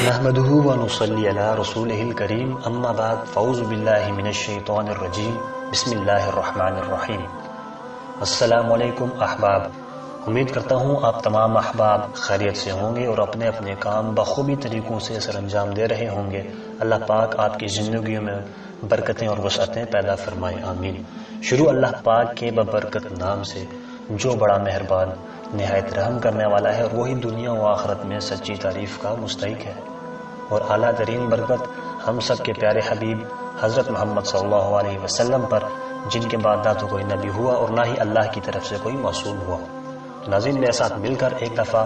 نحمده ونصلي على رسوله الكريم اما بعد فاعوذ بالله من الشیطان الرجیم بسم اللہ الرحمن الرحیم۔ السلام علیکم احباب، امید کرتا ہوں آپ تمام احباب خیریت سے ہوں گے اور اپنے اپنے کام بخوبی طریقوں سے سر انجام دے رہے ہوں گے۔ اللہ پاک آپ کی زندگیوں میں برکتیں اور وسعتیں پیدا فرمائے، آمین۔ شروع اللہ پاک کے ببرکت نام سے جو بڑا مہربان نہایت رحم کرنے والا ہے، اور وہی دنیا و آخرت میں سچی تعریف کا مستحق ہے۔ اور اعلیٰ ترین برکت ہم سب کے پیارے حبیب حضرت محمد صلی اللہ علیہ وسلم پر، جن کے بعد نہ تو کوئی نبی ہوا اور نہ ہی اللہ کی طرف سے کوئی معصوم ہوا۔ ناظرین، میرے ساتھ مل کر ایک دفعہ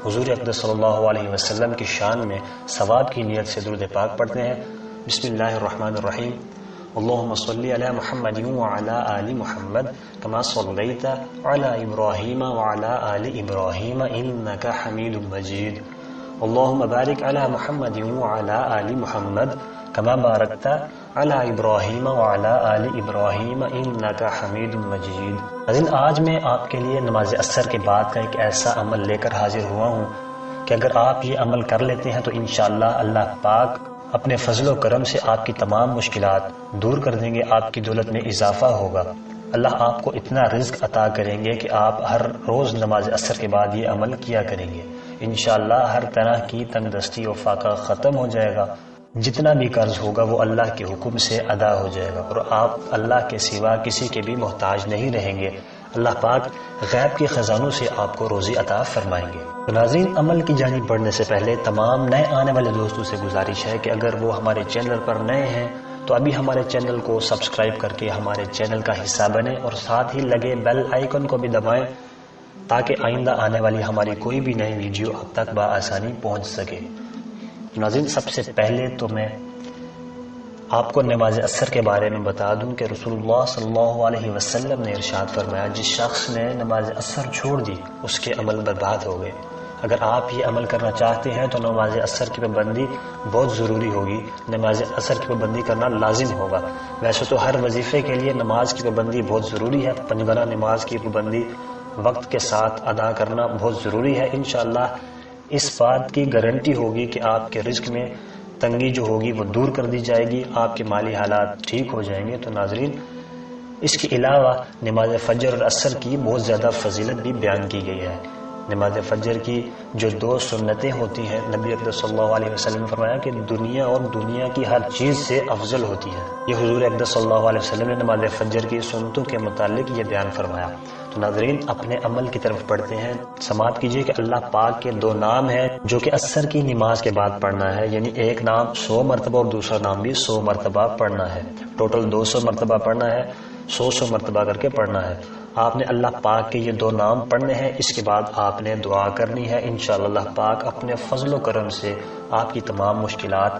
حضور اقدس صلی اللہ علیہ وسلم کی شان میں ثواب کی نیت سے درود پاک پڑھتے ہیں۔ بسم اللہ الرحمن الرحیم۔ اللہم صلی علی محمد وعلی آل محمد کما صلیت علی ابراہیم وعلی آل ابراہیم انک حمید مجید۔ اللہم بارک علی محمد وعلی آل محمد کما بارکت علی ابراہیم وعلی آل ابراہیم انک حمید مجید۔ آج میں آپ کے لیے نماز عصر کے بعد کا ایک ایسا عمل لے کر حاضر ہوا ہوں کہ اگر آپ یہ عمل کر لیتے ہیں تو انشاءاللہ اللہ پاک اپنے فضل و کرم سے آپ کی تمام مشکلات دور کر دیں گے، آپ کی دولت میں اضافہ ہوگا۔ اللہ آپ کو اتنا رزق عطا کریں گے کہ آپ ہر روز نماز عصر کے بعد یہ عمل کیا کریں گے۔ انشاءاللہ ہر طرح کی تنگ دستی و فاقہ ختم ہو جائے گا، جتنا بھی قرض ہوگا وہ اللہ کے حکم سے ادا ہو جائے گا، اور آپ اللہ کے سوا کسی کے بھی محتاج نہیں رہیں گے۔ اللہ پاک غیب کے خزانوں سے آپ کو روزی عطا فرمائیں گے۔ تو ناظرین، عمل کی جانب بڑھنے سے پہلے تمام نئے آنے والے دوستوں سے گزارش ہے کہ اگر وہ ہمارے چینل پر نئے ہیں تو ابھی ہمارے چینل کو سبسکرائب کر کے ہمارے چینل کا حصہ بنیں، اور ساتھ ہی لگے بیل آئیکن کو بھی دبائیں تاکہ آئندہ آنے والی ہماری کوئی بھی نئی ویڈیو اب تک بآسانی پہنچ سکے۔ ناظرین، سب سے پہلے تو میں آپ کو نماز عصر کے بارے میں بتا دوں کہ رسول اللہ صلی اللہ علیہ وسلم نے ارشاد فرمایا، جس شخص نے نماز عصر چھوڑ دی اس کے عمل برباد ہو گئے۔ اگر آپ یہ عمل کرنا چاہتے ہیں تو نماز عصر کی پابندی بہت ضروری ہوگی، نماز عصر کی پابندی کرنا لازم ہوگا۔ ویسے تو ہر وظیفے کے لیے نماز کی پابندی بہت ضروری ہے، پنجگانہ نماز کی پابندی وقت کے ساتھ ادا کرنا بہت ضروری ہے۔ انشاءاللہ اس بات کی گارنٹی ہوگی کہ آپ کے رزق میں تنگی جو ہوگی وہ دور کر دی جائے گی، آپ کے مالی حالات ٹھیک ہو جائیں گے۔ تو ناظرین، اس کے علاوہ نماز فجر اور عصر کی بہت زیادہ فضیلت بھی بیان کی گئی ہے۔ نماز فجر کی جو دو سنتیں ہوتی ہیں، نبی اقدس صلی اللہ علیہ وسلم نے فرمایا کہ دنیا اور دنیا کی ہر چیز سے افضل ہوتی ہے۔ یہ حضور اقدس صلی اللہ علیہ وسلم نے نماز فجر کی سنتوں کے متعلق یہ بیان فرمایا۔ تو ناظرین، اپنے عمل کی طرف پڑھتے ہیں۔ سماعت کیجئے کہ اللہ پاک کے دو نام ہیں جو کہ عصر کی نماز کے بعد پڑھنا ہے، یعنی ایک نام 100 مرتبہ اور دوسرا نام بھی 100 مرتبہ پڑھنا ہے۔ ٹوٹل 200 مرتبہ پڑھنا ہے، 100 مرتبہ کر کے پڑھنا ہے۔ آپ نے اللہ پاک کے یہ دو نام پڑھنے ہیں، اس کے بعد آپ نے دعا کرنی ہے۔ انشاءاللہ اللہ پاک اپنے فضل و کرم سے آپ کی تمام مشکلات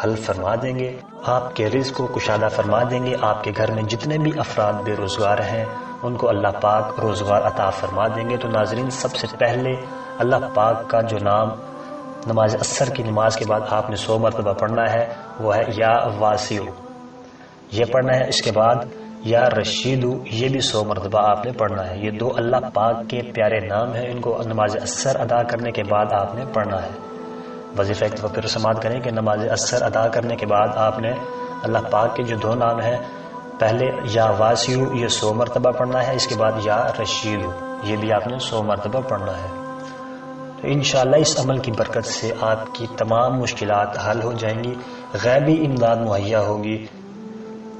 حل فرما دیں گے، آپ کے رزق کو کشادہ فرما دیں گے۔ آپ کے گھر میں جتنے بھی افراد بے روزگار ہیں ان کو اللہ پاک روزگار عطا فرما دیں گے۔ تو ناظرین، سب سے پہلے اللہ پاک کا جو نام نماز عصر کی نماز کے بعد آپ نے 100 مرتبہ پڑھنا ہے وہ ہے یا واسع، یہ پڑھنا ہے۔ اس کے بعد یا رشید، یہ بھی 100 مرتبہ آپ نے پڑھنا ہے۔ یہ دو اللہ پاک کے پیارے نام ہیں، ان کو نماز عصر ادا کرنے کے بعد آپ نے پڑھنا ہے۔ وظیفہ ایک دفعہ پھر سماعت کریں کہ نماز عصر ادا کرنے کے بعد آپ نے اللہ پاک کے جو دو نام ہیں، پہلے یا واسع یہ 100 مرتبہ پڑھنا ہے، اس کے بعد یا رشید یہ بھی آپ نے 100 مرتبہ پڑھنا ہے۔ تو انشاءاللہ اس عمل کی برکت سے آپ کی تمام مشکلات حل ہو جائیں گی، غیبی امداد مہیا ہوگی،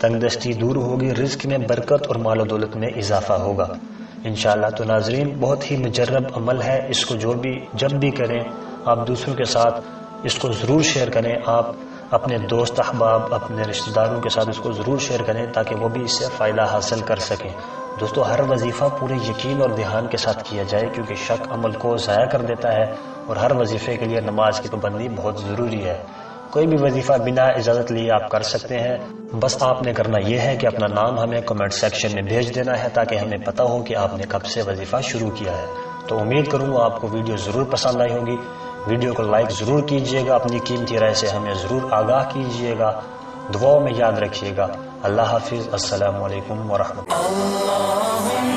تنگ دستی دور ہوگی، رزق میں برکت اور مال و دولت میں اضافہ ہوگا انشاءاللہ۔ تو ناظرین، بہت ہی مجرب عمل ہے، اس کو جب بھی کریں آپ دوسروں کے ساتھ اس کو ضرور شیئر کریں، آپ اپنے دوست احباب اپنے رشتہ داروں کے ساتھ اس کو ضرور شیئر کریں تاکہ وہ بھی اس سے فائدہ حاصل کر سکیں۔ دوستو، ہر وظیفہ پورے یقین اور دھیان کے ساتھ کیا جائے، کیونکہ شک عمل کو ضائع کر دیتا ہے، اور ہر وظیفے کے لیے نماز کی پابندی بہت ضروری ہے۔ کوئی بھی وظیفہ بنا اجازت لیے آپ کر سکتے ہیں، بس آپ نے کرنا یہ ہے کہ اپنا نام ہمیں کمنٹ سیکشن میں بھیج دینا ہے تاکہ ہمیں پتہ ہو کہ آپ نے کب سے وظیفہ شروع کیا ہے۔ تو امید کروں گا آپ کو ویڈیو ضرور پسند آئی ہوگی، ویڈیو کو لائک ضرور کیجئے گا، اپنی قیمتی رائے سے ہمیں ضرور آگاہ کیجئے گا، دعاؤں میں یاد رکھیے گا۔ اللہ حافظ، السلام علیکم ورحمۃ اللہ۔